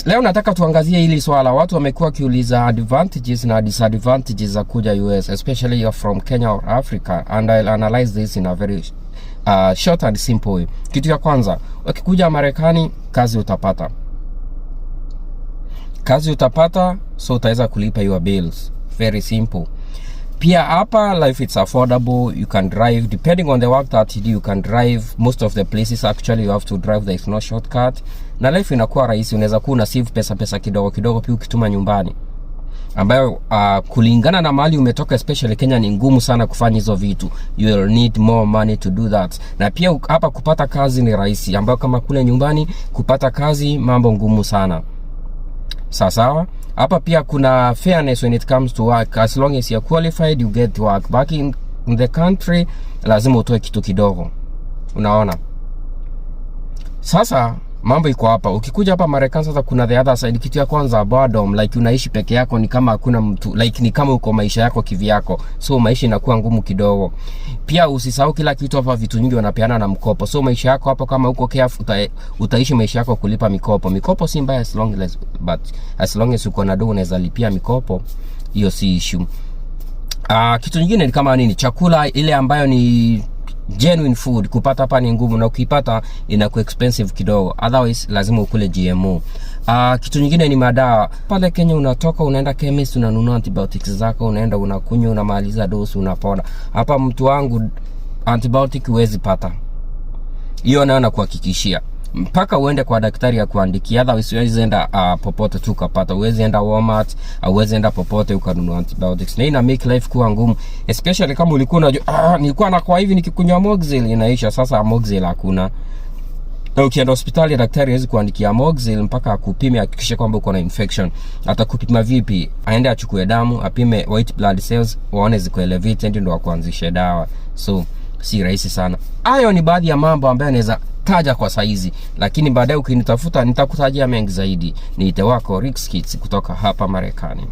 Leo nataka tuangazie hili swala. Watu wamekuwa kiuliza advantages na disadvantages za kuja US, especially you're from Kenya or Africa, and I'll analyze this in a very short and simple way. Kitu ya kwanza, ukikuja Marekani, kazi utapata. Kazi utapata, so utaweza kulipa your bills. Very simple. Pia hapa life it's affordable. You can drive depending on the work that you do. You can drive most of the places. Actually you have to drive, there is no shortcut. Na life inakuwa rahisi. Unaweza kuwa una save pesa kidogo kidogo pia ukituma nyumbani, ambayo kulingana na mahali umetoka, especially Kenya, ni ngumu sana kufanya hizo vitu. You will need more money to do that. Na pia hapa kupata kazi ni rahisi, ambayo kama kule nyumbani kupata kazi mambo ngumu sana. Sawa. Hapa pia kuna fairness when it comes to work. As long as you're qualified, you get work. Back in the country, lazima utoe kitu kidogo. Unaona? Sasa mambo iko hapa. Ukikuja hapa Marekani sasa, kuna the other side. Kitu ya kwanza, boredom, like unaishi peke yako, ni kama hakuna mtu, like ni kama uko maisha yako kivyako, so maisha inakuwa ngumu kidogo. Pia usisahau kila kitu hapa, vitu nyingi wanapeana na mkopo, so maisha yako hapa kama uko careful utaishi maisha yako kulipa mikopo. Mikopo si mbaya as long as uko na do unaweza lipia mikopo, hiyo si issue. Kitu kingine ni kama nini, chakula ile ambayo ni genuine food kupata hapa ni ngumu, na ukipata inakuwa expensive kidogo, otherwise lazima ukule GMO. Kitu nyingine ni madawa. Pale Kenya unatoka unaenda chemist unanunua antibiotics zako, unaenda unakunywa, unamaliza dose, unapona. Hapa mtu wangu antibiotic huwezi pata. Hiyo naona kuhakikishia. Mpaka uende kwa daktari ya kuandikia, otherwise huwezi enda popote tu ukapata. Huwezi enda Walmart, huwezi enda popote ukanunua antibiotics. Na ina make life kuwa ngumu, especially kama ulikuwa unajua nilikuwa na kwa hivi nikikunywa Moxil inaisha. Sasa Moxil hakuna. Na ukienda hospitali daktari hawezi kuandikia Moxil mpaka akupime, hakikishe kwamba uko na infection. Atakupima vipi? Aende achukue damu, apime white blood cells, waone ziko elevated ndio akuanzishe dawa. So si rahisi sana. Hayo ni baadhi ya mambo ambayo naweza taja kwa saizi, lakini baadaye ukinitafuta nitakutajia mengi zaidi. Niite wako Rick's Kids kutoka hapa Marekani.